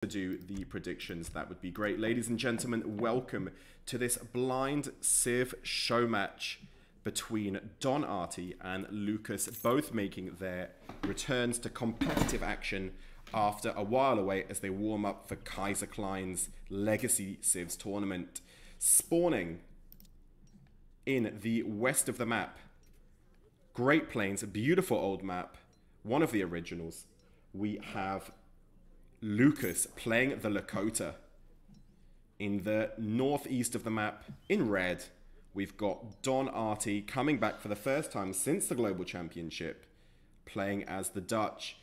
to do the predictions, that would be great. Ladies and gentlemen, welcome to this blind Civ show match between Don Artie and Lukas, both making their returns to competitive action after a while away as they warm up for Kaiser Klein's Legacy Civs tournament. Spawning in the west of the map, Great Plains, a beautiful old map, one of the originals, we have Lukas playing the Lakota. In the northeast of the map, in red, we've got Don Artie coming back for the first time since the Global Championship, playing as the Dutch.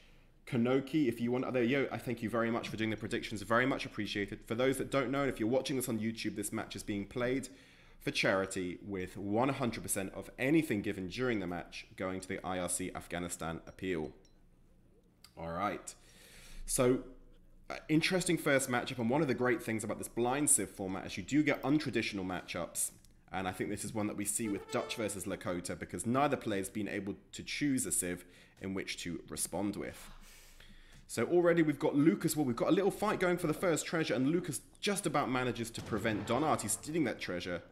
Kanoki, if you want, there, yo, I thank you very much for doing the predictions, very much appreciated. For those that don't know, and if you're watching this on YouTube, this match is being played for charity with 100% of anything given during the match going to the IRC Afghanistan appeal. All right, so interesting first matchup, and one of the great things about this blind Civ format is you do get untraditional matchups, and I think this is one that we see with Dutch versus Lakota because neither player's been able to choose a Civ in which to respond with. So already we've got Lukas, well, we've got a little fight going for the first treasure, and Lukas just about manages to prevent Don Artie stealing that treasure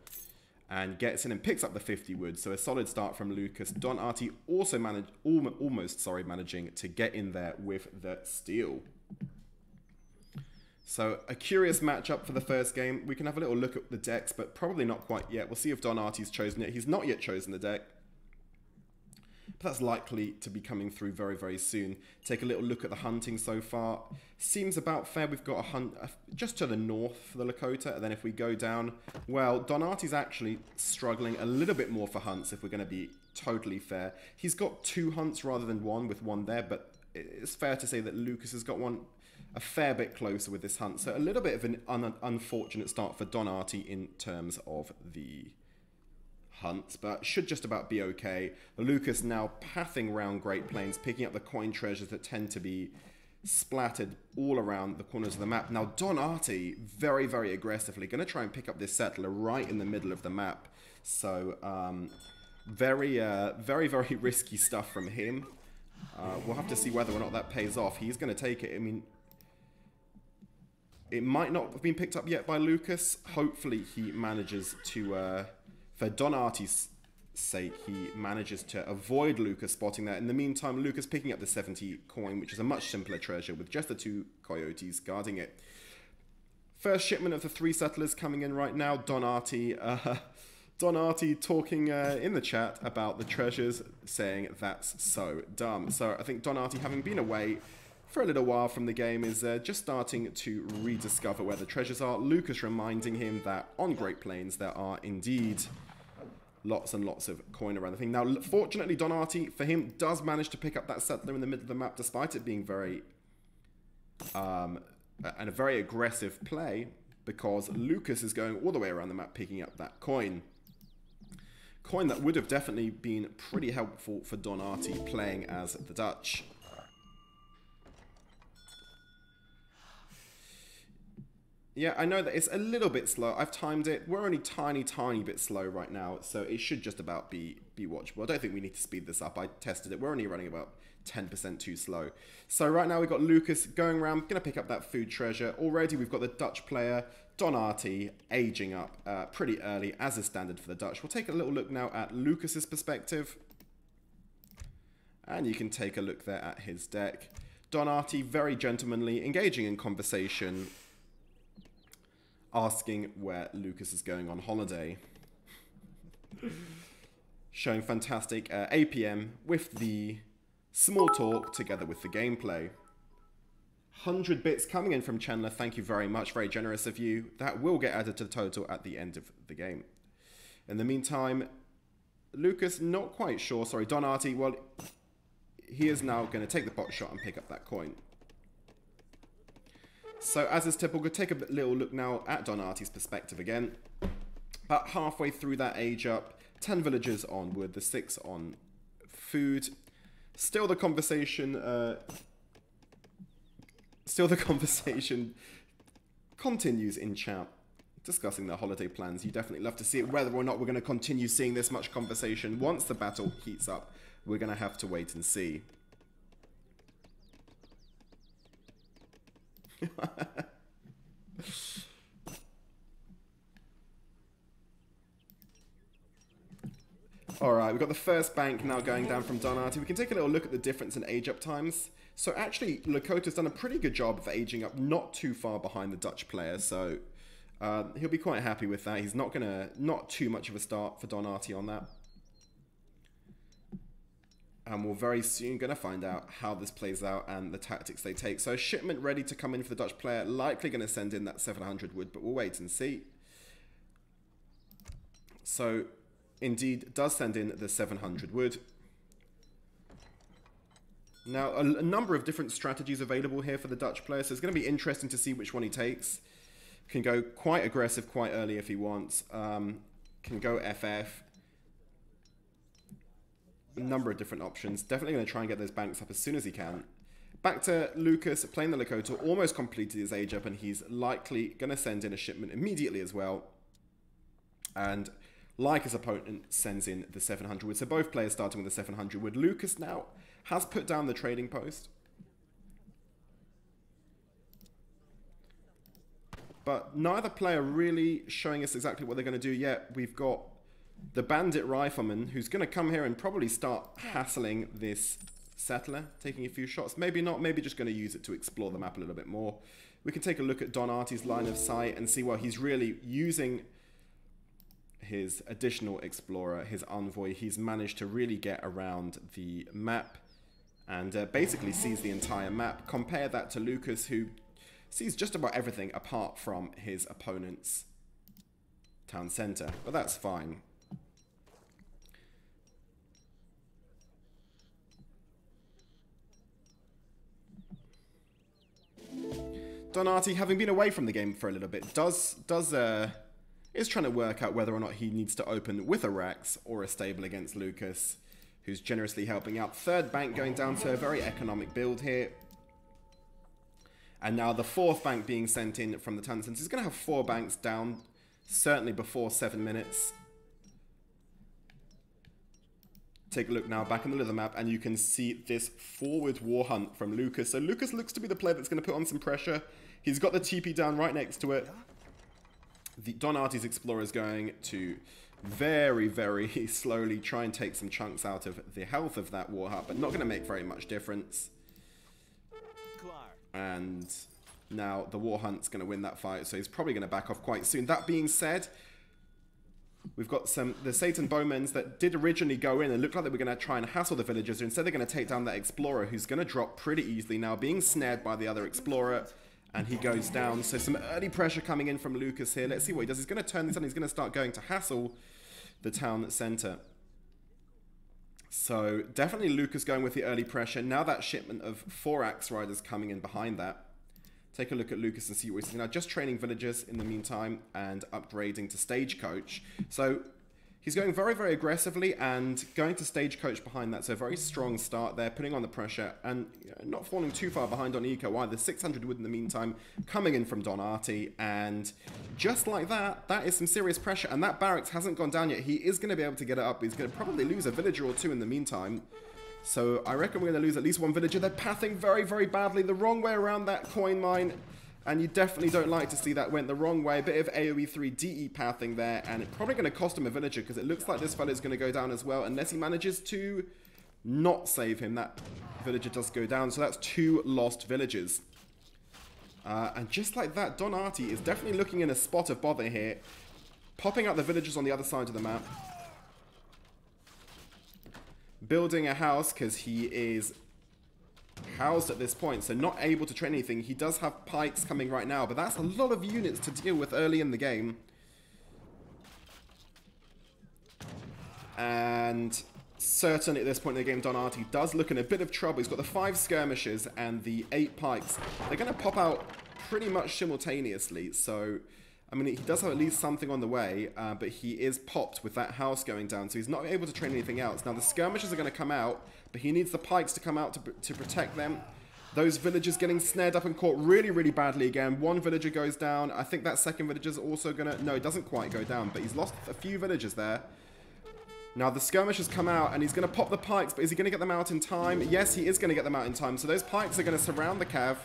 and gets in and picks up the 50 wood. So a solid start from Lukas. Don Artie also almost managing to get in there with the steal. So a curious matchup for the first game. We can have a little look at the decks, but probably not quite yet. We'll see if Don Artie's chosen it. He's not yet chosen the deck, but that's likely to be coming through very, very soon. Take a little look at the hunting so far. Seems about fair. We've got a hunt just to the north for the Lakota, and then if we go down, well, Don Artie's actually struggling a little bit more for hunts if we're going to be totally fair. He's got 2 hunts rather than 1 with 1 there, but it's fair to say that Lukas has got one a fair bit closer with this hunt. So a little bit of an unfortunate start for Don Artie in terms of the hunt, but should just about be okay. Lukas now pathing around Great Plains, picking up the coin treasures that tend to be splattered all around the corners of the map. Now Don Artie, very, very aggressively, going to try and pick up this settler right in the middle of the map. So very, very risky stuff from him. We'll have to see whether or not that pays off. He's going to take it. I mean, it might not have been picked up yet by Lukas. Hopefully he manages to, for Don Artie's sake, he manages to avoid Lukas spotting that. In the meantime, Lukas picking up the 70 coin, which is a much simpler treasure with just the 2 coyotes guarding it. First shipment of the 3 settlers coming in right now. Don Artie talking in the chat about the treasures, saying that's so dumb. So I think Don Artie, having been away for a little while from the game, is just starting to rediscover where the treasures are. Lukas reminding him that on Great Plains there are indeed lots and lots of coin around the thing. Now, fortunately, Don Artie, for him, does manage to pick up that settler in the middle of the map, despite it being very and a very aggressive play, because Lukas is going all the way around the map picking up that coin. Coin that would have definitely been pretty helpful for Don Artie playing as the Dutch. Yeah, I know that it's a little bit slow. I've timed it. We're only tiny bit slow right now, so it should just about be watchable. I don't think we need to speed this up. I tested it. We're only running about 10% too slow. So right now we've got Lukas going around, going to pick up that food treasure. Already we've got the Dutch player, Don Artie, aging up pretty early, as is standard for the Dutch. We'll take a little look now at Lukas's perspective. And you can take a look there at his deck. Don Artie, very gentlemanly, engaging in conversation, asking where Lukas is going on holiday. Showing fantastic APM with the small talk together with the gameplay. 100 bits coming in from Chandler. Thank you very much. Very generous of you. That will get added to the total at the end of the game. In the meantime, Lukas, not quite sure. Sorry, Don Artie, well, he is now going to take the pot shot and pick up that coin. So, as is typical, we'll take a little look now at Don Artie's perspective again. About halfway through that age up, 10 villagers on wood, the 6 on food. Still the conversation continues in chat, discussing their holiday plans. You definitely love to see it. Whether or not we're going to continue seeing this much conversation once the battle heats up, we're going to have to wait and see. Alright, we've got the first bank now going down from Don Artie. We can take a little look at the difference in age up times. So actually, Lakota's done a pretty good job of aging up not too far behind the Dutch player, so he'll be quite happy with that. He's not too much of a start for Don Artie on that. And we're very soon going to find out how this plays out and the tactics they take. So a shipment ready to come in for the Dutch player, likely going to send in that 700 wood, but we'll wait and see. So indeed does send in the 700 wood. Now, a number of different strategies available here for the Dutch player, so it's going to be interesting to see which one he takes. Can go quite aggressive quite early if he wants. Can go FF. A number of different options. Definitely going to try and get those banks up as soon as he can. Back to Lukas, playing the Lakota, almost completed his age up, and he's likely going to send in a shipment immediately as well. And like his opponent, sends in the 700 wood. So both players starting with the 700 wood. Lukas now has put down the trading post. But neither player really showing us exactly what they're going to do yet. We've got the bandit rifleman who's going to come here and probably start hassling this settler, taking a few shots. Maybe not, maybe just going to use it to explore the map a little bit more. We can take a look at Don Artie's line of sight and see, well, he's really using his additional explorer, his envoy. He's managed to really get around the map and basically sees the entire map. Compare that to Lukas, who sees just about everything apart from his opponent's town center. But that's fine. Don Artie, having been away from the game for a little bit, is trying to work out whether or not he needs to open with a Rex or a stable against Lukas, who's generously helping out. Third bank going down to a very economic build here. And now the fourth bank being sent in from the town center. He's going to have 4 banks down, certainly before 7 minutes. Take a look now back in the middle of the map, and you can see this forward war hunt from Lukas. So Lukas looks to be the player that's going to put on some pressure. He's got the TP down right next to it. The Don Artie's explorer is going to very, very slowly try and take some chunks out of the health of that war hut, but not going to make very much difference. And now the war hunt's going to win that fight, so he's probably going to back off quite soon. That being said, we've got the Satan Bowmans that did originally go in and looked like they were going to try and hassle the villagers. Instead, they're going to take down that explorer, who's going to drop pretty easily now, being snared by the other explorer. And he goes down. So some early pressure coming in from Lukas here. Let's see what he does. He's going to turn this on. He's going to start going to hassle the town center. So definitely Lukas going with the early pressure. Now that shipment of 4 axe riders coming in behind that. Take a look at Lukas and see what he's doing now. Just training villagers in the meantime and upgrading to stagecoach. So he's going very, very aggressively and going to stagecoach behind that. So a very strong start there, putting on the pressure and not falling too far behind on Eco either. 600 wood in the meantime coming in from Don Artie. And just like that, that is some serious pressure. And that barracks hasn't gone down yet. He is going to be able to get it up. He's going to probably lose a villager or 2 in the meantime. So I reckon we're going to lose at least 1 villager. They're pathing very, very badly the wrong way around that coin mine. And you definitely don't like to see that went the wrong way. A bit of AoE 3 DE pathing there. And it's probably going to cost him a villager because it looks like this fellow's going to go down as well. Unless he manages to not save him. That villager does go down. So that's 2 lost villagers. And just like that, Don Artie is definitely looking in a spot of bother here. Popping out the villagers on the other side of the map. Building a house because he is housed at this point, so not able to train anything. He does have pikes coming right now, but that's a lot of units to deal with early in the game. And certainly at this point in the game, Don Artie does look in a bit of trouble. He's got the 5 skirmishers and the 8 pikes. They're going to pop out pretty much simultaneously, so I mean, he does have at least something on the way, but he is popped with that house going down, so he's not able to train anything else. Now, the skirmishers are going to come out, but he needs the pikes to come out to protect them. Those villagers getting snared up and caught really, really badly again. 1 villager goes down. I think that second villager's also going to... No, it doesn't quite go down, but he's lost a few villagers there. Now, the skirmishers come out, and he's going to pop the pikes, but is he going to get them out in time? Yes, he is going to get them out in time. So those pikes are going to surround the cav.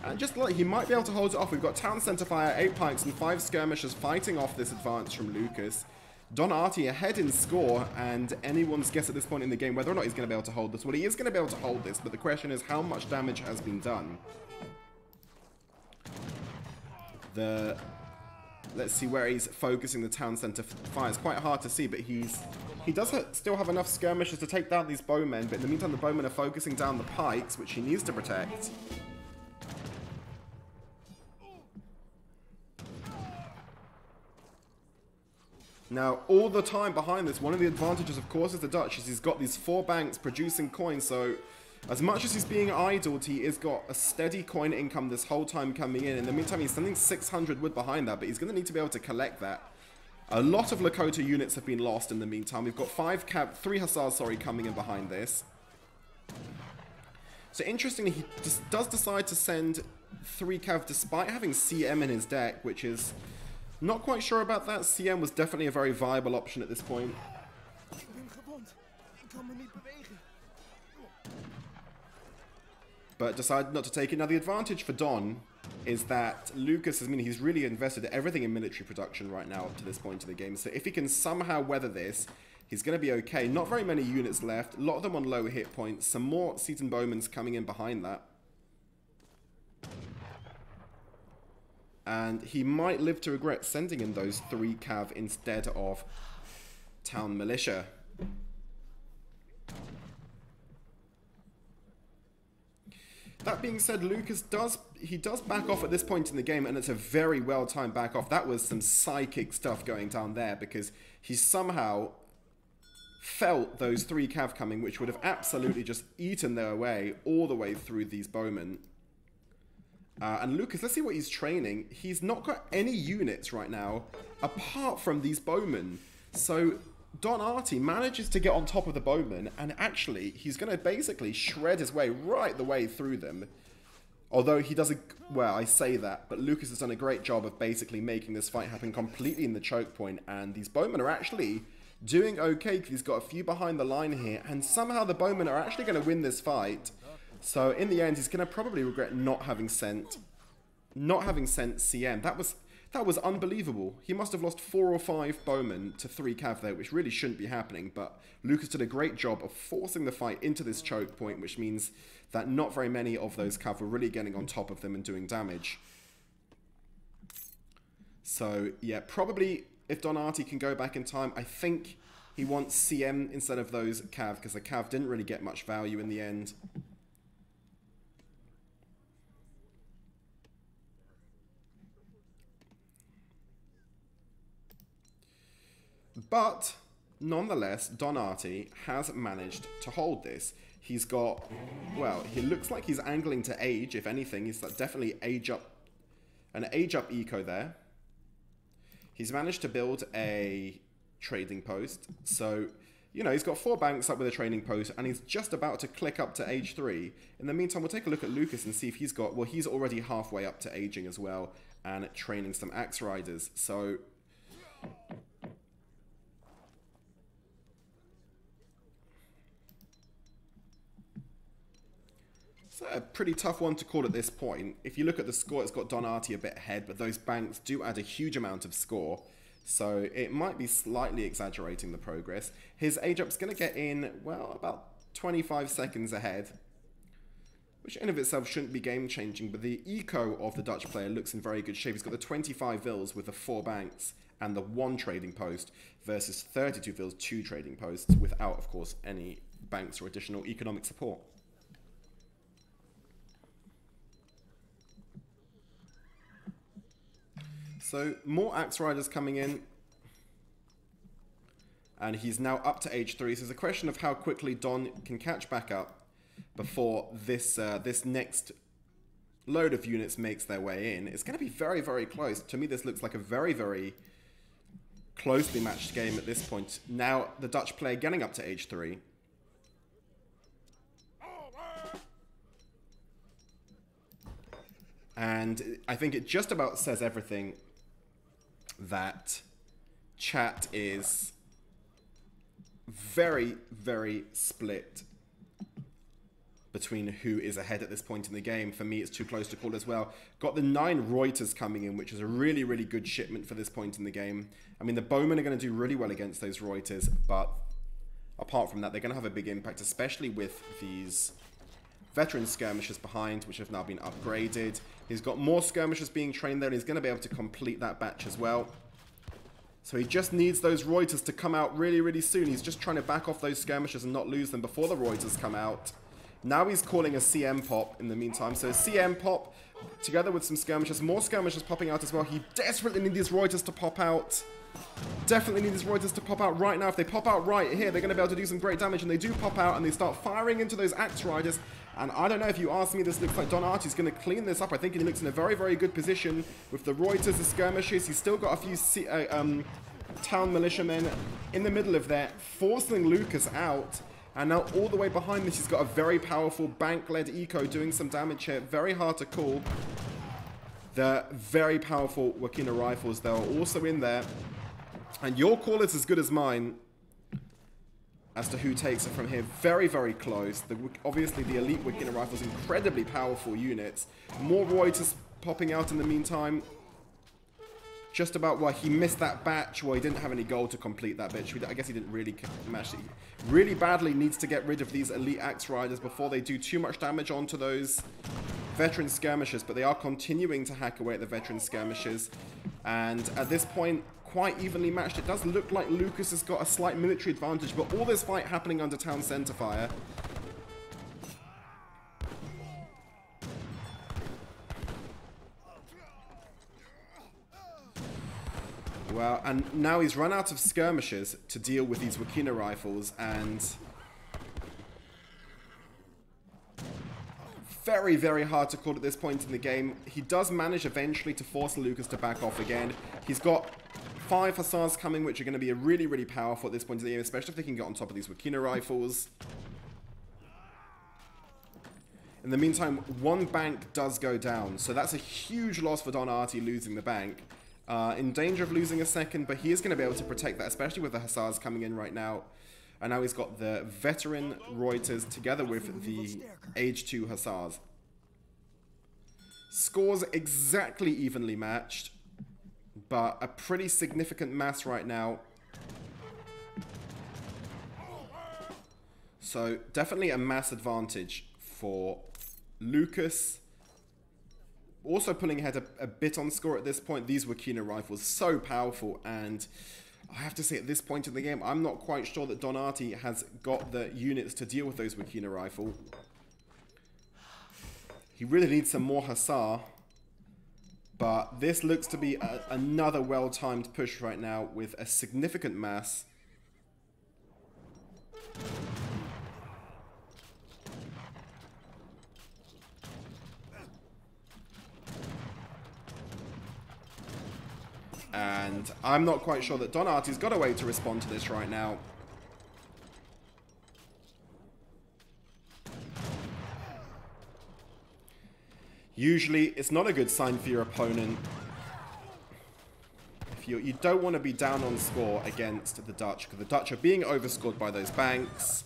And just like he might be able to hold it off. We've got Town Centre Fire, 8 pikes, and 5 skirmishers fighting off this advance from Lukas. Don Artie ahead in score, and anyone's guess at this point in the game whether or not he's going to be able to hold this. Well, he is going to be able to hold this, but the question is how much damage has been done. Let's see where he's focusing the Town Centre Fire. It's quite hard to see, but he does still have enough skirmishers to take down these bowmen, but in the meantime the bowmen are focusing down the pikes, which he needs to protect. Now, all the time behind this, one of the advantages, of course, is the Dutch, is he's got these 4 banks producing coins, so as much as he's being idled, he has got a steady coin income this whole time coming in. In the meantime, he's sending 600 wood behind that, but he's going to need to be able to collect that. A lot of Lakota units have been lost in the meantime. We've got 3 Hussars, sorry, coming in behind this. So interestingly, he does decide to send 3 cav despite having CM in his deck, which is... Not quite sure about that. CM was definitely a very viable option at this point. But decided not to take it. Now the advantage for Don is that Lukas, he's really invested everything in military production right now up to this point of the game. So if he can somehow weather this, he's going to be okay. Not very many units left. A lot of them on low hit points. Some more Seaton Bowmans coming in behind that. And he might live to regret sending in those 3 cav instead of town militia. That being said, Lukas does back off at this point in the game, and it's a very well-timed back off. That was some psychic stuff going down there, because he somehow felt those 3 cav coming, which would have absolutely just eaten their way all the way through these bowmen. And Lukas, let's see what he's training. He's not got any units right now, apart from these bowmen. So Don Artie manages to get on top of the bowmen, and actually, he's going to basically shred his way right the way through them. Although he does well, I say that, but Lukas has done a great job of basically making this fight happen completely in the choke point, and these bowmen are actually doing okay, because he's got a few behind the line here, and somehow the bowmen are actually going to win this fight. So in the end, he's going to probably regret not having sent CM. That was unbelievable. He must have lost 4 or 5 bowmen to 3 cav there, which really shouldn't be happening. But Lukas did a great job of forcing the fight into this choke point, which means that not very many of those cav were really getting on top of them and doing damage. So yeah, probably if Don Artie can go back in time, I think he wants CM instead of those cav, because the cav didn't really get much value in the end. But, nonetheless, Don Artie has managed to hold this. He's got, well, he looks like he's angling to age, if anything. He's definitely an age up eco there. He's managed to build a trading post. So, you know, he's got 4 banks up with a trading post, and he's just about to click up to age 3. In the meantime, we'll take a look at Lukas and see if he's got, well, he's already halfway up to aging as well, and training some axe riders. So... a pretty tough one to call at this point. If you look at the score, it's got Don Artie a bit ahead, but those banks do add a huge amount of score, so it might be slightly exaggerating the progress. His age up's going to get in, well, about 25 seconds ahead, which in of itself shouldn't be game-changing, but the eco of the Dutch player looks in very good shape. He's got the 25 vils with the 4 banks and the 1 trading post versus 32 vils, 2 trading posts, without, of course, any banks or additional economic support. So, more Axe Riders coming in. And he's now up to age 3. So, it's a question of how quickly Don can catch back up before this this next load of units makes their way in. It's going to be very, very close. To me, this looks like a very, very closely matched game at this point. Now, the Dutch player getting up to age 3. And I think it just about says everything that chat is very, very split between who is ahead at this point in the game. For me, it's too close to call as well. Got the 9 Reuters coming in, which is a really, really good shipment for this point in the game. I mean, the Bowmen are going to do really well against those Reuters, but apart from that, they're going to have a big impact, especially with these veteran skirmishers behind, which have now been upgraded. He's got more skirmishers being trained there, and he's going to be able to complete that batch as well. So he just needs those Reuters to come out really, really soon. He's just trying to back off those skirmishers and not lose them before the Reuters come out. Now he's calling a CM pop in the meantime. So a CM pop together with some skirmishers. More skirmishers popping out as well. He desperately needs these Reuters to pop out. Definitely need these Reuters to pop out right now. If they pop out right here, they're going to be able to do some great damage. And they do pop out and they start firing into those Axe Riders. And I don't know, if you ask me, this looks like Don Artie's going to clean this up. I think he looks in a very, very good position with the Reuters, the skirmishers. He's still got a few town militiamen in the middle of there, forcing Lukas out. And now all the way behind this, he's got a very powerful bank-led eco doing some damage here. Very hard to call. The very powerful Wakina rifles, they're also in there. And your call is as good as mine as to who takes it from here. Very, very close. Obviously, the elite Wakina rifles, incredibly powerful units. More Reuters popping out in the meantime. Just about, well, he missed that batch. Well, he didn't have any gold to complete that batch. I guess he didn't really match it. Really badly needs to get rid of these elite Axe Riders before they do too much damage onto those veteran skirmishers. But they are continuing to hack away at the veteran skirmishers. And at this point, quite evenly matched. It does look like Lukas has got a slight military advantage, but all this fight happening under town center fire. Well, and now he's run out of skirmishers to deal with these Wakina rifles, and very, very hard to call at this point in the game. He does manage eventually to force Lukas to back off again. He's got 5 Hussars coming, which are going to be really, really powerful at this point in the game, especially if they can get on top of these Wakina rifles. In the meantime, 1 bank does go down, so that's a huge loss for Don Artie losing the bank. In danger of losing a second, but he is going to be able to protect that, especially with the Hussars coming in right now. And now he's got the veteran Reuters together with the Age 2 Hussars. Scores exactly evenly matched, but a pretty significant mass right now. So definitely a mass advantage for Lukas. Also pulling ahead a bit on score at this point. These Wakina rifles, so powerful, and I have to say at this point in the game, I'm not quite sure that Don Artie has got the units to deal with those Wakina rifle. He really needs some more Hussar, but this looks to be another well-timed push right now with a significant mass. And I'm not quite sure that Don Artie's got a way to respond to this right now. Usually, it's not a good sign for your opponent. If you don't want to be down on score against the Dutch, because the Dutch are being overscored by those banks.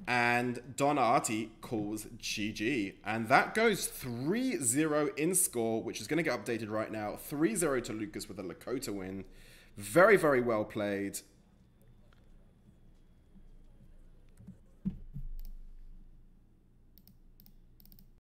And Don Artie calls GG. And that goes 3-0 in score, which is going to get updated right now. 3-0 to Lukas with a Lakota win. Very, very well played.